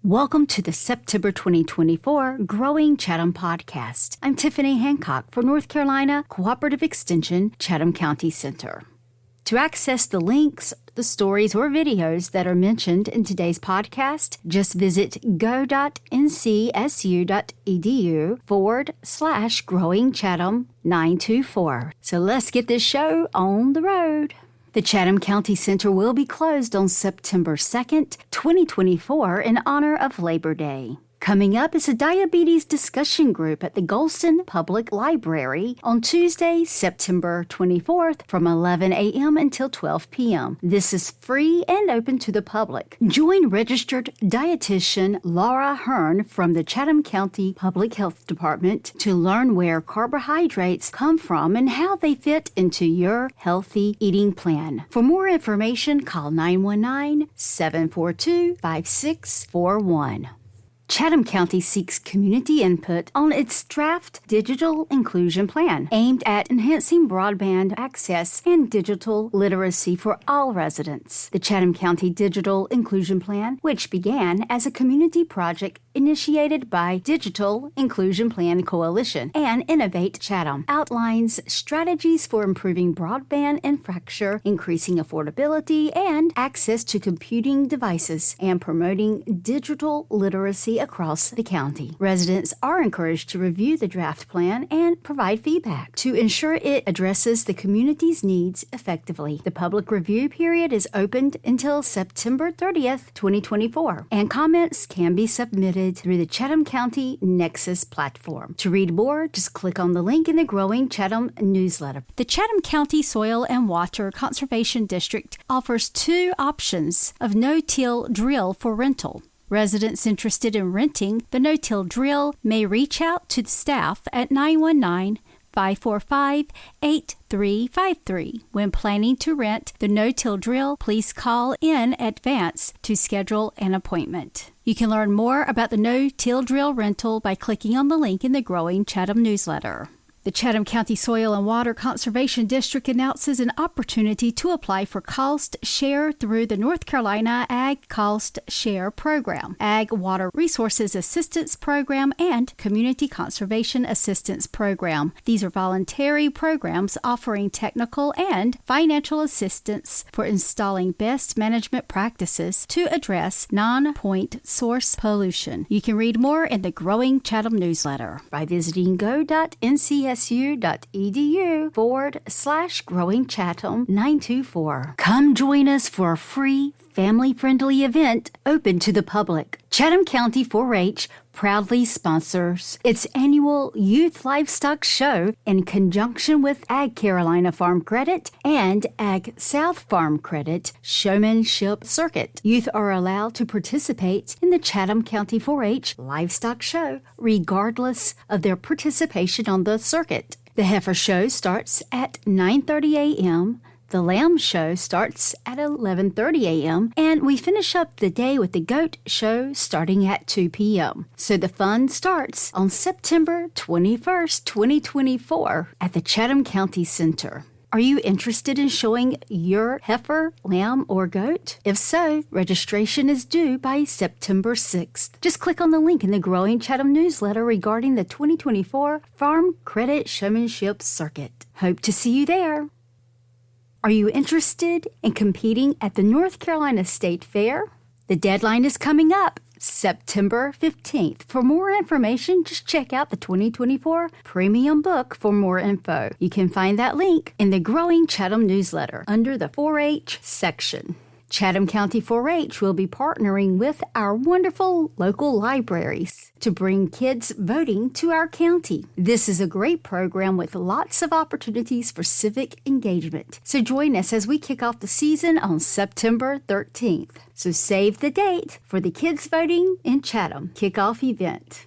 Welcome to the September 2024 Growing Chatham podcast. I'm Tiffany Hancock for North Carolina Cooperative Extension Chatham County Center. To access the links, the stories, or videos that are mentioned in today's podcast, just visit go.ncsu.edu/Growing Chatham 924. So let's get this show on the road. The Chatham County Center will be closed on September 2nd, 2024 in honor of Labor Day. Coming up is a diabetes discussion group at the Golston Public Library on Tuesday, September 24th from 11 a.m. until 12 p.m. This is free and open to the public. Join registered dietitian Laura Hearn from the Chatham County Public Health Department to learn where carbohydrates come from and how they fit into your healthy eating plan. For more information, call 919-742-5641. Chatham County seeks community input on its draft digital inclusion plan, aimed at enhancing broadband access and digital literacy for all residents. The Chatham County Digital Inclusion Plan, which began as a community project initiated by Digital Inclusion Plan Coalition and Innovate Chatham, outlines strategies for improving broadband infrastructure, increasing affordability and access to computing devices, and promoting digital literacy across the county. Residents are encouraged to review the draft plan and provide feedback to ensure it addresses the community's needs effectively. The public review period is opened until September 30th, 2024, and comments can be submitted through the Chatham County Nexus platform. To read more, just click on the link in the Growing Chatham newsletter. The Chatham County Soil and Water Conservation District offers two options of no-till drill for rental. Residents interested in renting the no-till drill may reach out to the staff at 919-545-8353. When planning to rent the no-till drill, please call in advance to schedule an appointment. You can learn more about the no-till drill rental by clicking on the link in the Growing Chatham newsletter. The Chatham County Soil and Water Conservation District announces an opportunity to apply for cost share through the North Carolina Ag Cost Share Program, Ag Water Resources Assistance Program, and Community Conservation Assistance Program. These are voluntary programs offering technical and financial assistance for installing best management practices to address non-point source pollution. You can read more in the Growing Chatham newsletter by visiting go.ncsu.edu/Growing Chatham 924. Come join us for a free, family-friendly event open to the public. Chatham County 4-H proudly sponsors its annual Youth Livestock Show in conjunction with Ag Carolina Farm Credit and Ag South Farm Credit Showmanship Circuit. Youth are allowed to participate in the Chatham County 4-H Livestock Show regardless of their participation on the circuit. The heifer show starts at 9:30 a.m., the lamb show starts at 11:30 a.m., and we finish up the day with the goat show starting at 2 p.m. So the fun starts on September 21st, 2024 at the Chatham County Center. Are you interested in showing your heifer, lamb, or goat? If so, registration is due by September 6th. Just click on the link in the Growing Chatham newsletter regarding the 2024 Farm Credit Showmanship Circuit. Hope to see you there. Are you interested in competing at the North Carolina State Fair? The deadline is coming up, September 15th. For more information, just check out the 2024 Premium Book for more info. You can find that link in the Growing Chatham newsletter under the 4-H section. Chatham County 4-H will be partnering with our wonderful local libraries to bring kids voting to our county. This is a great program with lots of opportunities for civic engagement. So join us as we kick off the season on September 13th. So save the date for the Kids Voting in Chatham kickoff event.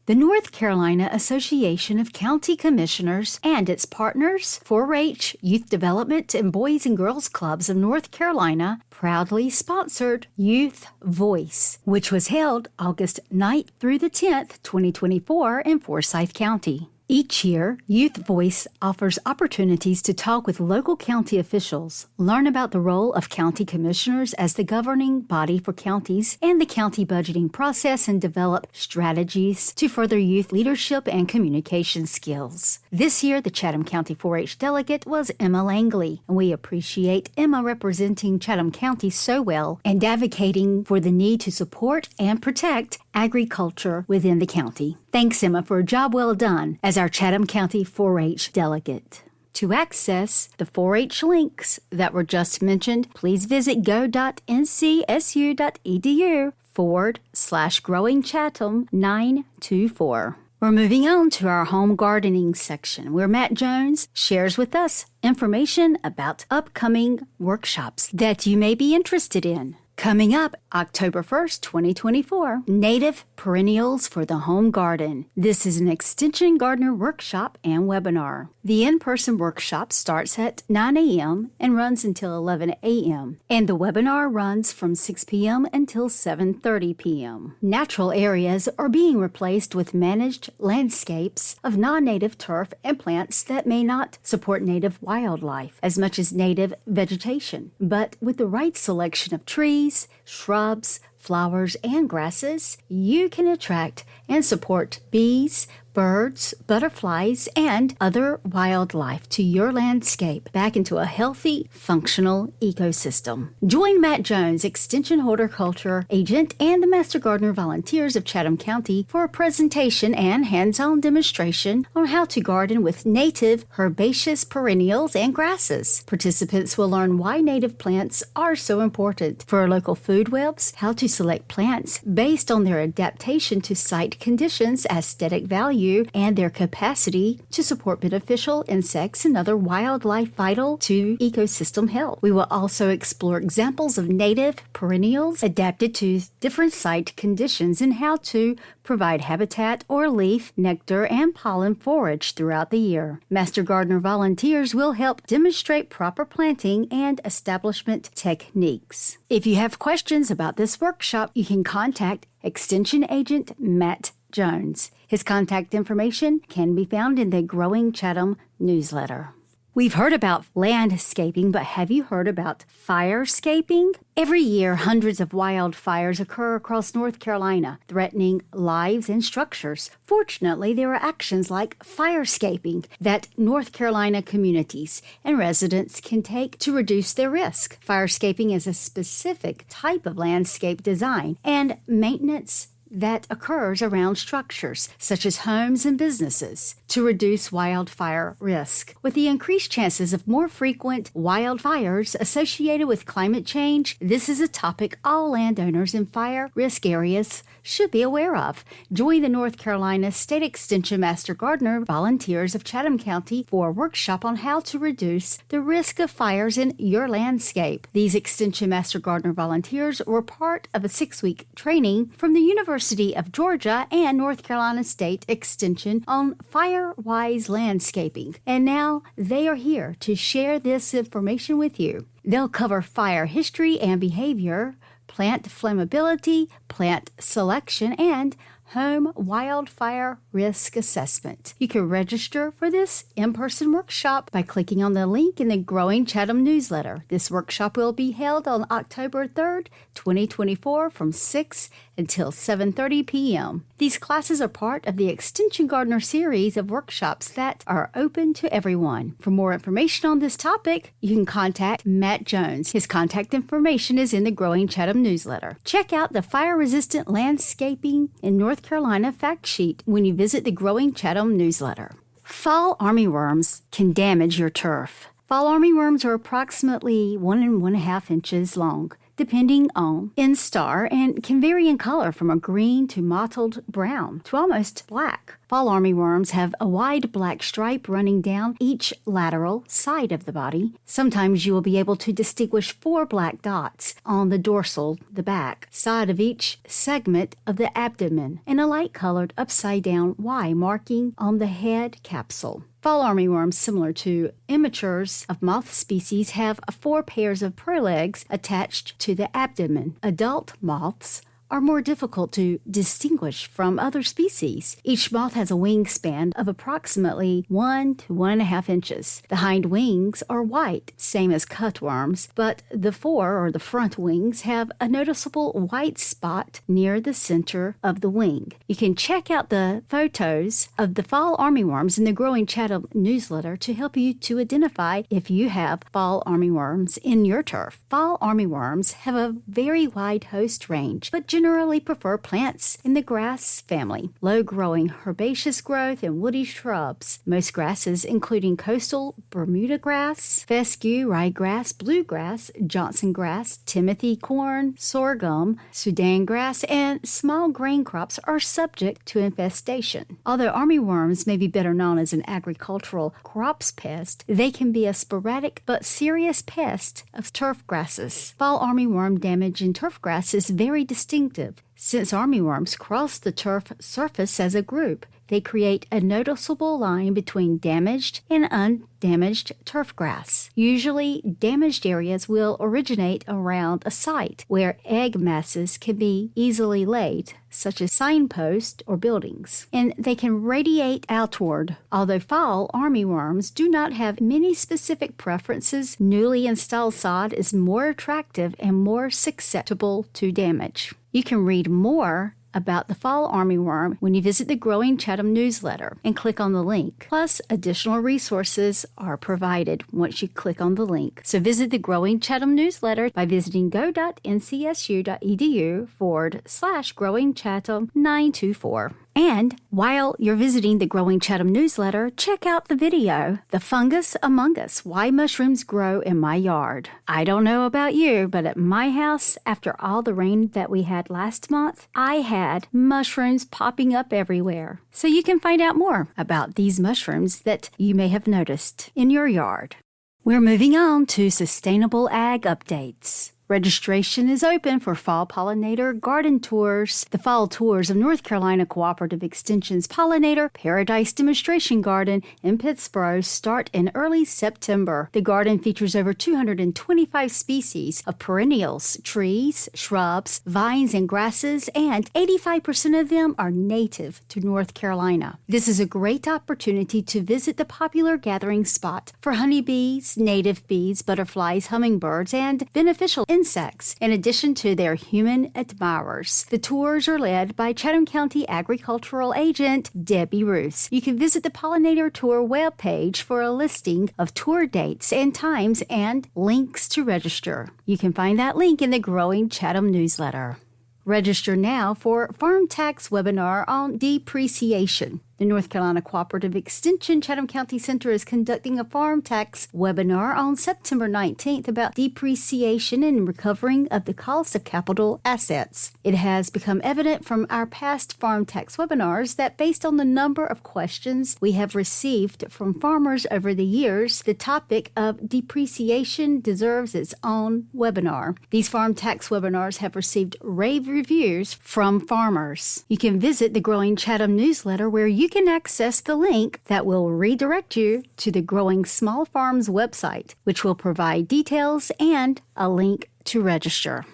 The North Carolina Association of County Commissioners and its partners, 4-H Youth Development and Boys and Girls Clubs of North Carolina, proudly sponsored Youth Voice, which was held August 9th through the 10th, 2024 in Forsyth County. Each year, Youth Voice offers opportunities to talk with local county officials, learn about the role of county commissioners as the governing body for counties and the county budgeting process, and develop strategies to further youth leadership and communication skills. This year, the Chatham County 4-H delegate was Emma Langley, and we appreciate Emma representing Chatham County so well and advocating for the need to support and protect agriculture within the county. Thanks, Emma, for a job well done as our Chatham County 4-H delegate. To access the 4-H links that were just mentioned, please visit go.ncsu.edu/Growing Chatham 924. We're moving on to our home gardening section, where Matt Jones shares with us information about upcoming workshops that you may be interested in. Coming up October 1st, 2024, Native Perennials for the Home Garden. This is an Extension Gardener workshop and webinar. The in-person workshop starts at 9 a.m. and runs until 11 a.m. And the webinar runs from 6 p.m. until 7:30 p.m. Natural areas are being replaced with managed landscapes of non-native turf and plants that may not support native wildlife as much as native vegetation. But with the right selection of trees, shrubs, flowers, and grasses, you can attract and support bees, birds, butterflies, and other wildlife to your landscape back into a healthy, functional ecosystem. Join Matt Jones, Extension Horticulture Agent, and the Master Gardener Volunteers of Chatham County for a presentation and hands-on demonstration on how to garden with native herbaceous perennials and grasses. Participants will learn why native plants are so important for our local food webs, how to select plants based on their adaptation to site conditions, aesthetic value, and their capacity to support beneficial insects and other wildlife vital to ecosystem health. We will also explore examples of native perennials adapted to different site conditions and how to provide habitat or leaf, nectar, and pollen forage throughout the year. Master Gardener volunteers will help demonstrate proper planting and establishment techniques. If you have questions about this workshop, you can contact Extension Agent Matt Jones. His contact information can be found in the Growing Chatham newsletter. We've heard about landscaping, but have you heard about firescaping? Every year, hundreds of wildfires occur across North Carolina, threatening lives and structures. Fortunately, there are actions like firescaping that North Carolina communities and residents can take to reduce their risk. Firescaping is a specific type of landscape design and maintenance that occurs around structures, such as homes and businesses, to reduce wildfire risk. With the increased chances of more frequent wildfires associated with climate change, this is a topic all landowners in fire risk areas should be aware of. Join the North Carolina State Extension Master Gardener Volunteers of Chatham County for a workshop on how to reduce the risk of fires in your landscape. These Extension Master Gardener volunteers were part of a 6-week training from the University of Georgia and North Carolina State Extension on fire-wise landscaping. And now they are here to share this information with you. They'll cover fire history and behavior, plant flammability, plant selection, and home wildfire risk assessment. You can register for this in-person workshop by clicking on the link in the Growing Chatham newsletter. This workshop will be held on October 3rd, 2024 from 6 until 7:30 p.m. These classes are part of the Extension Gardener series of workshops that are open to everyone. For more information on this topic, you can contact Matt Jones. His contact information is in the Growing Chatham newsletter. Check out the fire-resistant landscaping in North Carolina fact sheet when you visit the Growing Chatham newsletter. Fall armyworms can damage your turf. Fall armyworms are approximately 1 1/2 inches long, depending on instar, and can vary in color from a green to mottled brown to almost black. Fall armyworms have a wide black stripe running down each lateral side of the body. Sometimes you will be able to distinguish 4 black dots on the dorsal, the back, side of each segment of the abdomen, and a light-colored upside-down Y marking on the head capsule. Fall armyworms, similar to immatures of moth species, have 4 pairs of prolegs attached to the abdomen. Adult moths are more difficult to distinguish from other species. Each moth has a wingspan of approximately 1 to 1.5 inches. The hind wings are white, same as cutworms, but the front wings have a noticeable white spot near the center of the wing. You can check out the photos of the fall armyworms in the Growing Chatham newsletter to help you to identify if you have fall armyworms in your turf. Fall armyworms have a very wide host range, but generally prefer plants in the grass family, low-growing herbaceous growth, and woody shrubs. Most grasses, including coastal Bermuda grass, fescue, ryegrass, bluegrass, Johnson grass, Timothy corn, sorghum, Sudan grass, and small grain crops are subject to infestation. Although armyworms may be better known as an agricultural crops pest, they can be a sporadic but serious pest of turf grasses. Fall armyworm damage in turf grass is very distinctive. Since armyworms cross the turf surface as a group, they create a noticeable line between damaged and undamaged turf grass. Usually, damaged areas will originate around a site where egg masses can be easily laid, such as signposts or buildings, and they can radiate outward. Although fall armyworms do not have many specific preferences, newly installed sod is more attractive and more susceptible to damage. You can read more about the fall armyworm when you visit the Growing Chatham newsletter and click on the link. Plus, additional resources are provided once you click on the link. So visit the Growing Chatham newsletter by visiting go.ncsu.edu/Growing Chatham 924. And while you're visiting the Growing Chatham newsletter, check out the video, The Fungus Among Us, Why Mushrooms Grow in My Yard. I don't know about you, but at my house, after all the rain that we had last month, I had mushrooms popping up everywhere. So you can find out more about these mushrooms that you may have noticed in your yard. We're moving on to Sustainable Ag Updates. Registration is open for fall pollinator garden tours. The fall tours of North Carolina Cooperative Extension's Pollinator Paradise Demonstration Garden in Pittsburgh start in early September. The garden features over 225 species of perennials, trees, shrubs, vines, and grasses, and 85% of them are native to North Carolina. This is a great opportunity to visit the popular gathering spot for honeybees, native bees, butterflies, hummingbirds, and beneficial insects, in addition to their human admirers. The tours are led by Chatham County Agricultural Agent Debbie Roos. You can visit the Pollinator Tour webpage for a listing of tour dates and times and links to register. You can find that link in the Growing Chatham newsletter. Register now for Farm Tax Webinar on Depreciation. The North Carolina Cooperative Extension Chatham County Center is conducting a farm tax webinar on September 19th about depreciation and recovering of the cost of capital assets. It has become evident from our past farm tax webinars that based on the number of questions we have received from farmers over the years, the topic of depreciation deserves its own webinar. These farm tax webinars have received rave reviews from farmers. You can visit the Growing Chatham newsletter where you can access the link that will redirect you to the Growing Small Farms website, which will provide details and a link to register.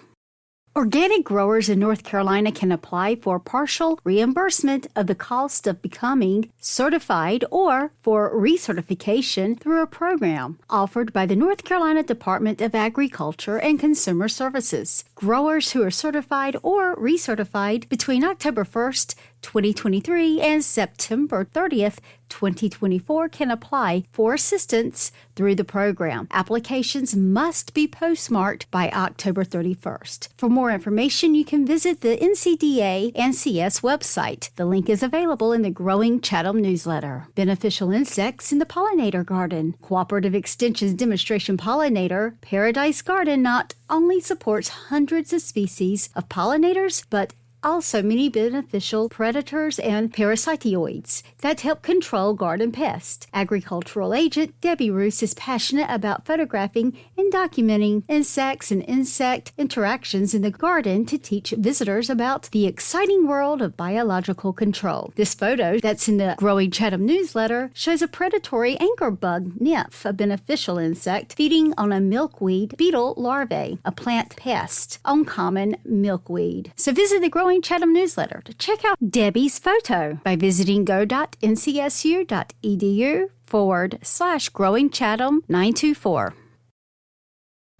Organic growers in North Carolina can apply for partial reimbursement of the cost of becoming certified or for recertification through a program offered by the North Carolina Department of Agriculture and Consumer Services. Growers who are certified or recertified between October 1st, 2023 and September 30th, 2024 can apply for assistance through the program. Applications must be postmarked by October 31st. For more information, you can visit the NCDA NCS website. The link is available in the Growing Chatham newsletter. Beneficial insects in the pollinator garden. Cooperative Extension's demonstration pollinator, Paradise Garden, not only supports hundreds of species of pollinators, but also many beneficial predators and parasitoids that help control garden pests. Agricultural agent Debbie Roos is passionate about photographing and documenting insects and insect interactions in the garden to teach visitors about the exciting world of biological control. This photo that's in the Growing Chatham newsletter shows a predatory anchor bug nymph, a beneficial insect, feeding on a milkweed beetle larvae, a plant pest on common milkweed. So visit the Growing Chatham newsletter to check out Debbie's photo by visiting go.ncsu.edu/Growing Chatham 924.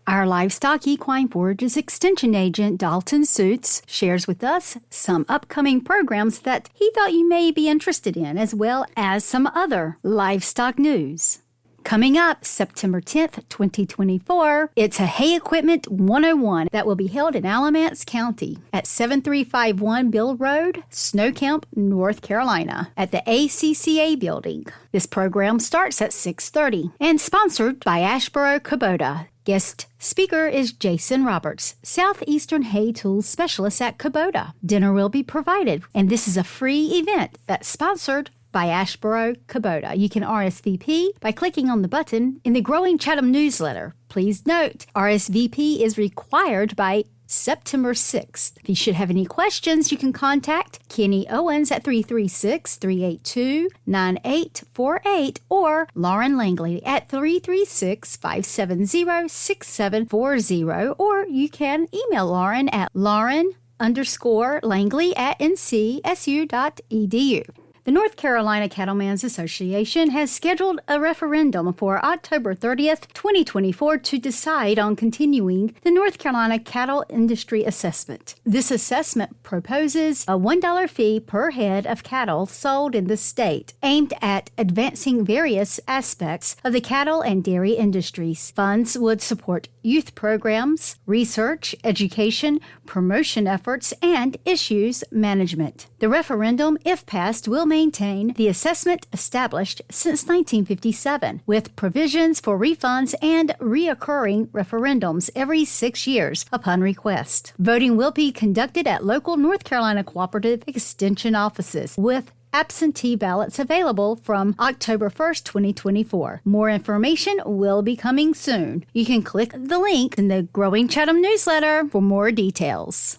Our Livestock Equine Forages Extension Agent, Dalton Suits, shares with us some upcoming programs that he thought you may be interested in, as well as some other livestock news. Coming up September 10th, 2024, it's a Hay Equipment 101 that will be held in Alamance County at 7351 Bill Road, Snow Camp, North Carolina, at the ACCA building. This program starts at 6:30 and sponsored by Ashboro Kubota. Guest speaker is Jason Roberts, Southeastern Hay Tools Specialist at Kubota. Dinner will be provided, and this is a free event that's sponsored by Ashboro Kubota. You can RSVP by clicking on the button in the Growing Chatham newsletter. Please note, RSVP is required by September 6th. If you should have any questions, you can contact Kenny Owens at 336-382-9848 or Lauren Langley at 336-570-6740, or you can email Lauren at lauren_langley@ncsu.edu. The North Carolina Cattlemen's Association has scheduled a referendum for October 30th, 2024 to decide on continuing the North Carolina Cattle Industry Assessment. This assessment proposes a $1 fee per head of cattle sold in the state, aimed at advancing various aspects of the cattle and dairy industries. Funds would support youth programs, research, education, promotion efforts, and issues management. The referendum, if passed, will maintain the assessment established since 1957, with provisions for refunds and reoccurring referendums every 6 years upon request. Voting will be conducted at local North Carolina Cooperative Extension offices, with absentee ballots available from October 1st, 2024. More information will be coming soon. You can click the link in the Growing Chatham newsletter for more details.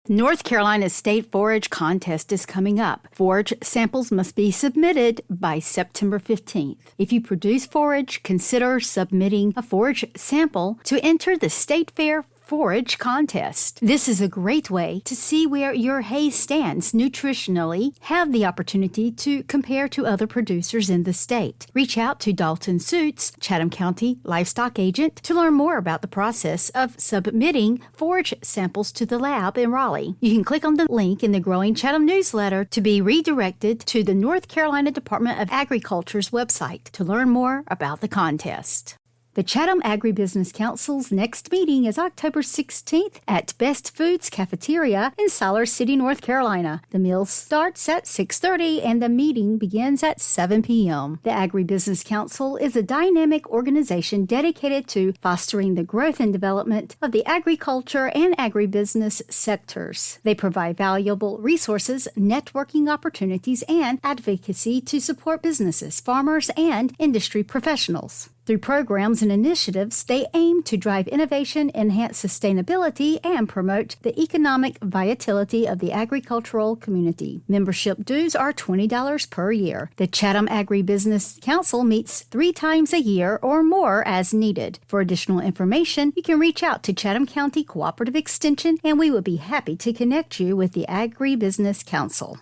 North Carolina's State Forage Contest is coming up. Forage samples must be submitted by September 15th. If you produce forage, consider submitting a forage sample to enter the State Fair Forage Contest. This is a great way to see where your hay stands nutritionally, have the opportunity to compare to other producers in the state. Reach out to Dalton Suits, Chatham County Livestock Agent, to learn more about the process of submitting forage samples to the lab in Raleigh. You can click on the link in the Growing Chatham newsletter to be redirected to the North Carolina Department of Agriculture's website to learn more about the contest. The Chatham Agribusiness Council's next meeting is October 16th at Best Foods Cafeteria in Siler City, North Carolina. The meal starts at 6:30 and the meeting begins at 7 p.m. The Agribusiness Council is a dynamic organization dedicated to fostering the growth and development of the agriculture and agribusiness sectors. They provide valuable resources, networking opportunities, and advocacy to support businesses, farmers, and industry professionals. Through programs and initiatives, they aim to drive innovation, enhance sustainability, and promote the economic vitality of the agricultural community. Membership dues are $20 per year. The Chatham Agribusiness Council meets 3 times a year or more as needed. For additional information, you can reach out to Chatham County Cooperative Extension, and we would be happy to connect you with the Agribusiness Council.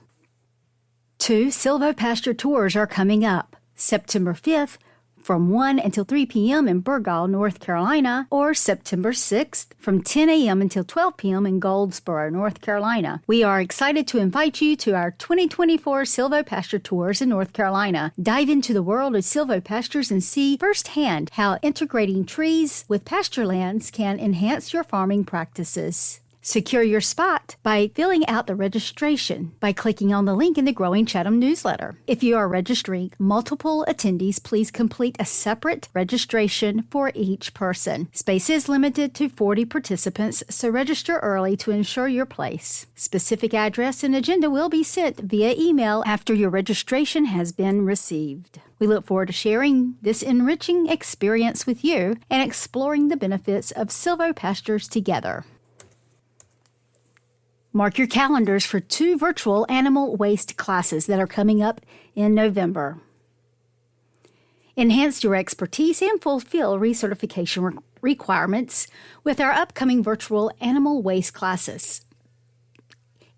2 silvopasture tours are coming up. September 5th, from 1 until 3 p.m. in Burgall, North Carolina, or September 6th from 10 a.m. until 12 p.m. in Goldsboro, North Carolina. We are excited to invite you to our 2024 silvopasture tours in North Carolina. Dive into the world of silvopastures and see firsthand how integrating trees with pasture lands can enhance your farming practices. Secure your spot by filling out the registration by clicking on the link in the Growing Chatham newsletter. If you are registering multiple attendees, please complete a separate registration for each person. Space is limited to 40 participants, so register early to ensure your place. Specific address and agenda will be sent via email after your registration has been received. We look forward to sharing this enriching experience with you and exploring the benefits of silvopastures together. Mark your calendars for 2 virtual animal waste classes that are coming up in November. Enhance your expertise and fulfill recertification requirements with our upcoming virtual animal waste classes.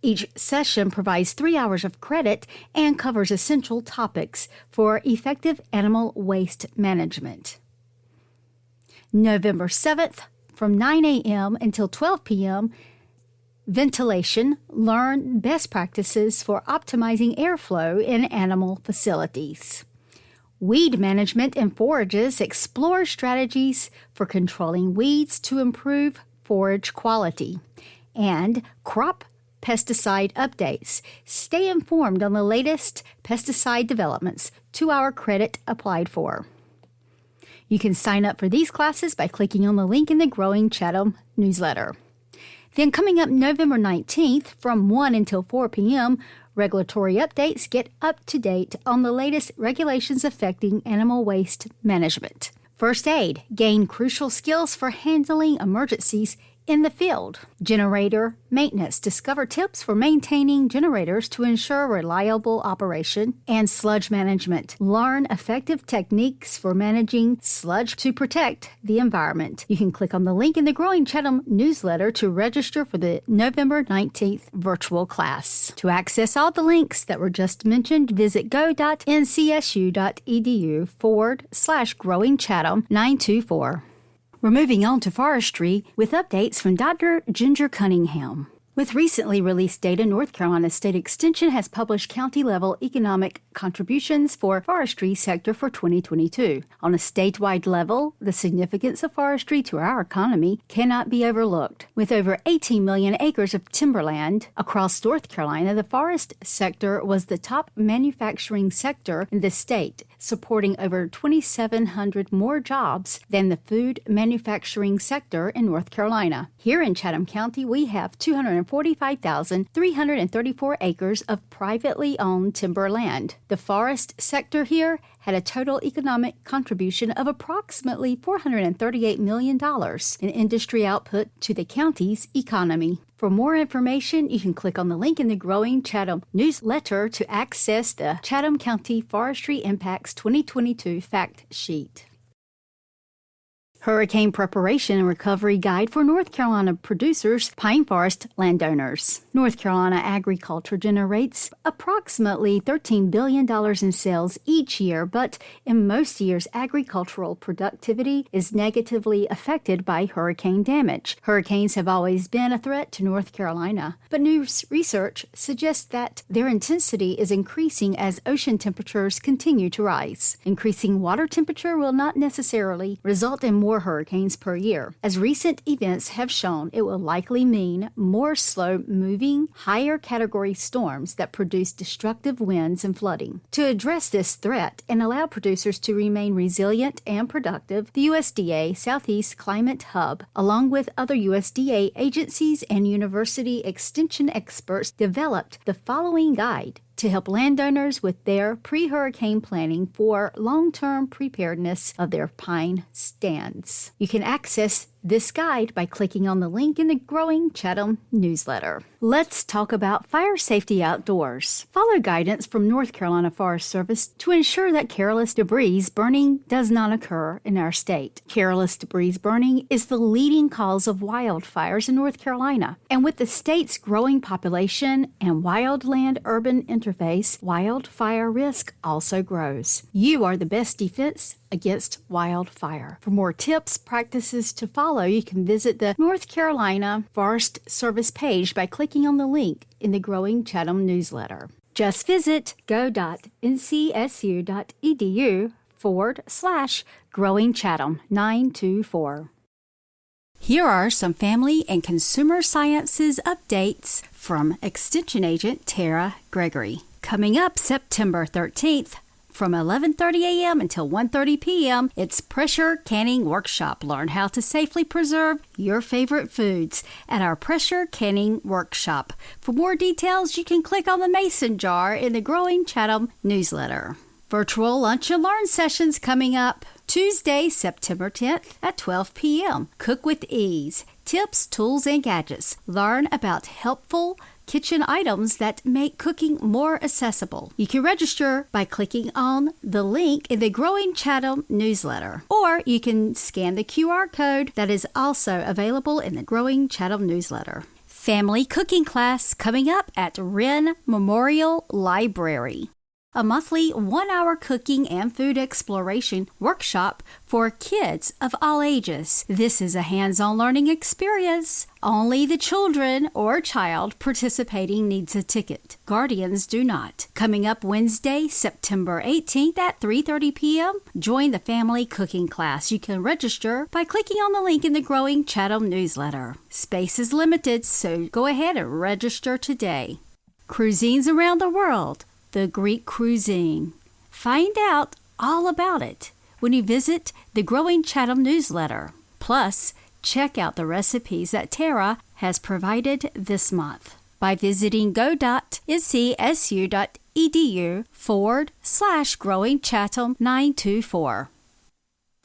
Each session provides 3 hours of credit and covers essential topics for effective animal waste management. November 7th, from 9 a.m. until 12 p.m., ventilation, learn best practices for optimizing airflow in animal facilities. Weed management and forages, explore strategies for controlling weeds to improve forage quality. And crop pesticide updates. Stay informed on the latest pesticide developments. 2-hour credit applied for. You can sign up for these classes by clicking on the link in the Growing Chatham newsletter. Then coming up November 19th from 1 until 4 p.m., regulatory updates. Get up to date on the latest regulations affecting animal waste management. First aid. Gain crucial skills for handling emergencies in the field. Generator maintenance. Discover tips for maintaining generators to ensure reliable operation. And sludge management. Learn effective techniques for managing sludge to protect the environment. You can click on the link in the Growing Chatham newsletter to register for the November 19th virtual class. To access all the links that were just mentioned, visit go.ncsu.edu/Growing Chatham 924. We're moving on to forestry with updates from Dr. Ginger Cunningham. With recently released data, North Carolina State Extension has published county-level economic contributions for forestry sector for 2022. On a statewide level, the significance of forestry to our economy cannot be overlooked. With over 18 million acres of timberland across North Carolina, the forest sector was the top manufacturing sector in the state, supporting over 2,700 more jobs than the food manufacturing sector in North Carolina. Here in Chatham County, we have 245,334 acres of privately owned timberland. The forest sector here had a total economic contribution of approximately $438 million in industry output to the county's economy. For more information, you can click on the link in the Growing Chatham newsletter to access the Chatham County Forestry Impacts 2022 fact sheet. Hurricane Preparation and Recovery Guide for North Carolina Producers, Pine Forest Landowners. North Carolina agriculture generates approximately $13 billion in sales each year, but in most years, agricultural productivity is negatively affected by hurricane damage. Hurricanes have always been a threat to North Carolina, but new research suggests that their intensity is increasing as ocean temperatures continue to rise. Increasing water temperature will not necessarily result in more hurricanes per year. As recent events have shown, it will likely mean more slow-moving, higher category storms that produce destructive winds and flooding. To address this threat and allow producers to remain resilient and productive, the USDA Southeast Climate Hub, along with other USDA agencies and university extension experts, developed the following guide to help landowners with their pre-hurricane planning for long-term preparedness of their pine stands. You can access this guide by clicking on the link in the Growing Chatham newsletter. Let's talk about fire safety outdoors. Follow guidance from North Carolina Forest Service to ensure that careless debris burning does not occur in our state. Careless debris burning is the leading cause of wildfires in North Carolina. And with the state's growing population and wildland-urban interface, wildfire risk also grows. You are the best defense against wildfire. For more tips, practices to follow, you can visit the North Carolina Forest Service page by clicking on the link in the Growing Chatham newsletter. Just visit go.ncsu.edu/Growing Chatham 924. Here are some family and consumer sciences updates from Extension Agent Tara Gregory. Coming up September 13th, from 11:30 a.m. until 1:30 p.m., it's Pressure Canning Workshop. Learn how to safely preserve your favorite foods at our Pressure Canning Workshop. For more details, you can click on the mason jar in the Growing Chatham newsletter. Virtual Lunch and Learn sessions coming up Tuesday, September 10th at 12 p.m. Cook with Ease. Tips, tools, and gadgets. Learn about helpful kitchen items that make cooking more accessible. You can register by clicking on the link in the Growing Chatham newsletter, or you can scan the QR code that is also available in the Growing Chatham newsletter. Family cooking class coming up at Wren Memorial Library. A monthly 1-hour cooking and food exploration workshop for kids of all ages. This is a hands-on learning experience. Only the children or child participating needs a ticket. Guardians do not. Coming up Wednesday, September 18th at 3:30 p.m., join the family cooking class. You can register by clicking on the link in the Growing Chatham newsletter. Space is limited, so go ahead and register today. Cuisines around the world. The Greek cuisine. Find out all about it when you visit the Growing Chatham newsletter. Plus, check out the recipes that Tara has provided this month by visiting go.ncsu.edu/growingchatham924.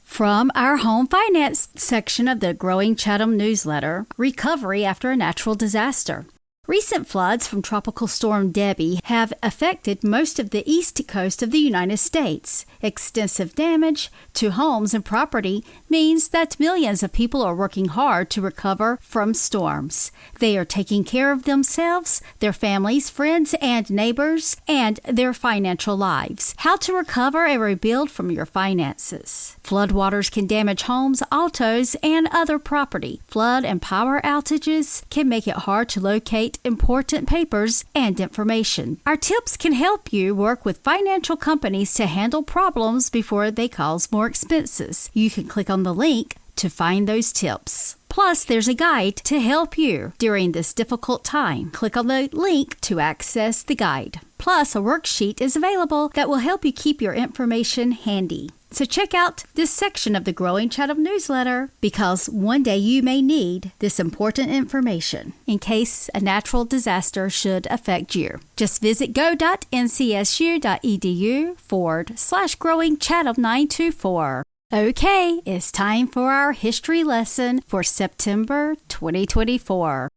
From our home finance section of the Growing Chatham newsletter, recovery after a natural disaster. Recent floods from Tropical Storm Debbie have affected most of the east coast of the United States. Extensive damage to homes and property means that millions of people are working hard to recover from storms. They are taking care of themselves, their families, friends, and neighbors, and their financial lives. How to recover and rebuild from your finances. Floodwaters can damage homes, autos, and other property. Flood and power outages can make it hard to locate important papers and information. Our tips can help you work with financial companies to handle problems before they cause more expenses. You can click on the link to find those tips. Plus, there's a guide to help you during this difficult time. Click on the link to access the guide. Plus, a worksheet is available that will help you keep your information handy. So check out this section of the Growing Chatham newsletter because one day you may need this important information in case a natural disaster should affect you. Just visit go.ncsu.edu/growingchatham924. Okay, it's time for our history lesson for September 2024.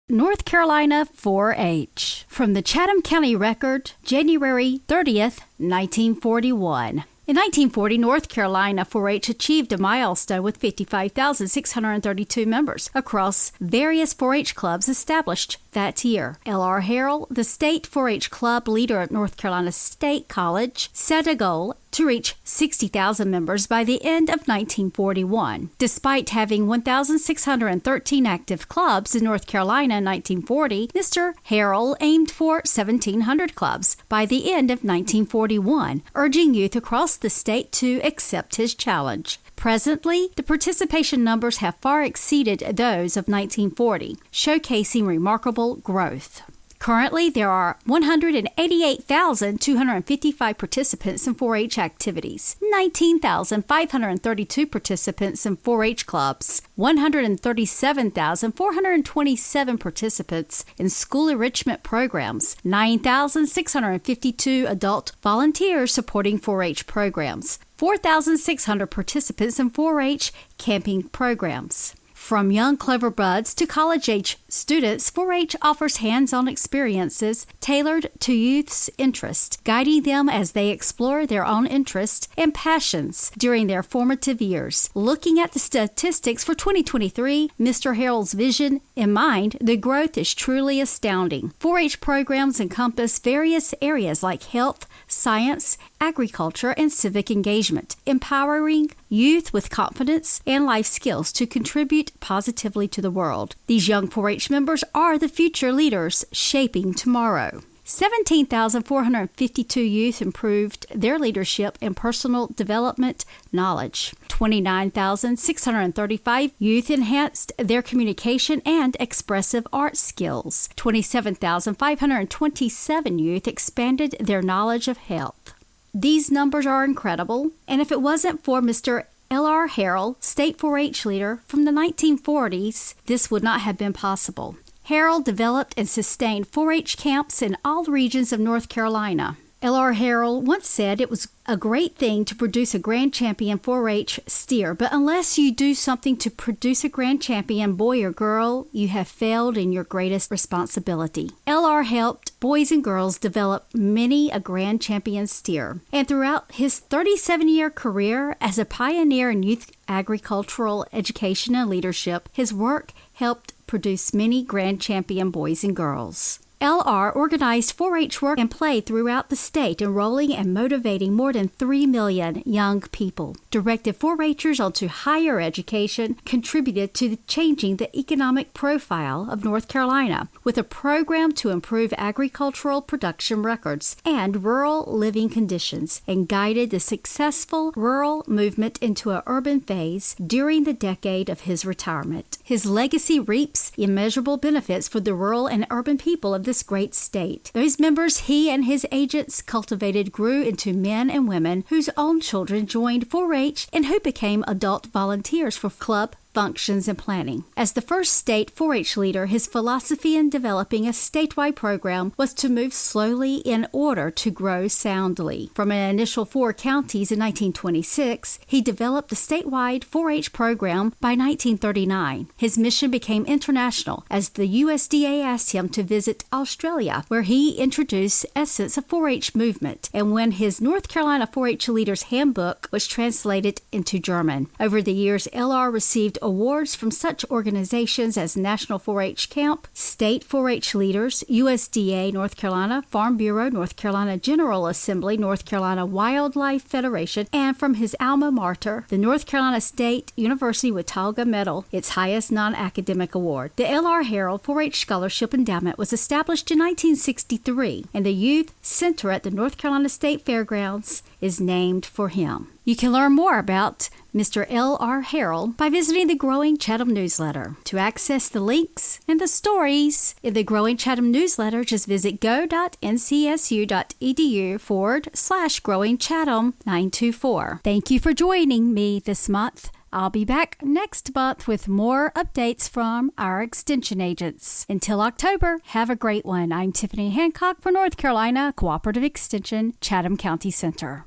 North Carolina 4-H. From the Chatham County Record, January 30th, 1941. In 1940, North Carolina 4-H achieved a milestone with 55,632 members across various 4-H clubs established that year. L.R. Harrell, the state 4-H club leader at North Carolina State College, set a goal to reach 60,000 members by the end of 1941. Despite having 1,613 active clubs in North Carolina in 1940, Mr. Harrell aimed for 1,700 clubs by the end of 1941, urging youth across the state to accept his challenge. Presently, the participation numbers have far exceeded those of 1940, showcasing remarkable growth. Currently, there are 188,255 participants in 4-H activities, 19,532 participants in 4-H clubs, 137,427 participants in school enrichment programs, 9,652 adult volunteers supporting 4-H programs, 4,600 participants in 4-H camping programs. From young clever buds to college-age students, 4-H offers hands-on experiences tailored to youth's interests, guiding them as they explore their own interests and passions during their formative years. Looking at the statistics for 2023, Mr. Harrell's vision in mind, the growth is truly astounding. 4-H programs encompass various areas like health, science, agriculture, and civic engagement, empowering youth with confidence and life skills to contribute positively to the world. These young 4-H members are the future leaders shaping tomorrow. 17,452 youth improved their leadership and personal development knowledge. 29,635 youth enhanced their communication and expressive art skills. 27,527 youth expanded their knowledge of health. These numbers are incredible, and if it wasn't for Mr. L.R. Harrell, state 4-H leader from the 1940s, this would not have been possible. Harrell developed and sustained 4-H camps in all regions of North Carolina. L.R. Harrell once said it was a great thing to produce a grand champion 4-H steer, but unless you do something to produce a grand champion boy or girl, you have failed in your greatest responsibility. L.R. helped boys and girls develop many a grand champion steer, and throughout his 37-year career as a pioneer in youth agricultural education and leadership, his work helped produce many grand champion boys and girls. L.R. organized 4-H work and play throughout the state, enrolling and motivating more than 3 million young people. Directed 4-Hers onto higher education, contributed to changing the economic profile of North Carolina with a program to improve agricultural production records and rural living conditions, and guided the successful rural movement into an urban phase during the decade of his retirement. His legacy reaps immeasurable benefits for the rural and urban people of this great state. Those members he and his agents cultivated grew into men and women whose own children joined 4-H and who became adult volunteers for club functions and planning. As the first state 4-H leader, his philosophy in developing a statewide program was to move slowly in order to grow soundly. From an initial 4 counties in 1926, he developed the statewide 4-H program by 1939. His mission became international as the USDA asked him to visit Australia, where he introduced essence of 4-H movement, and when his North Carolina 4-H Leaders Handbook was translated into German. Over the years, L.R. received awards from such organizations as National 4-H Camp, State 4-H Leaders, USDA North Carolina, Farm Bureau, North Carolina General Assembly, North Carolina Wildlife Federation, and from his alma mater, the North Carolina State University Watauga Medal, its highest non-academic award. The L.R. Harrell 4-H Scholarship Endowment was established in 1963, and the Youth Center at the North Carolina State Fairgrounds is named for him. You can learn more about Mr. L.R. Harrell by visiting the Growing Chatham newsletter. To access the links and the stories in the Growing Chatham newsletter, just visit go.ncsu.edu/Growing Chatham 924. Thank you for joining me this month. I'll be back next month with more updates from our extension agents. Until October, have a great one. I'm Tiffany Hancock for North Carolina Cooperative Extension, Chatham County Center.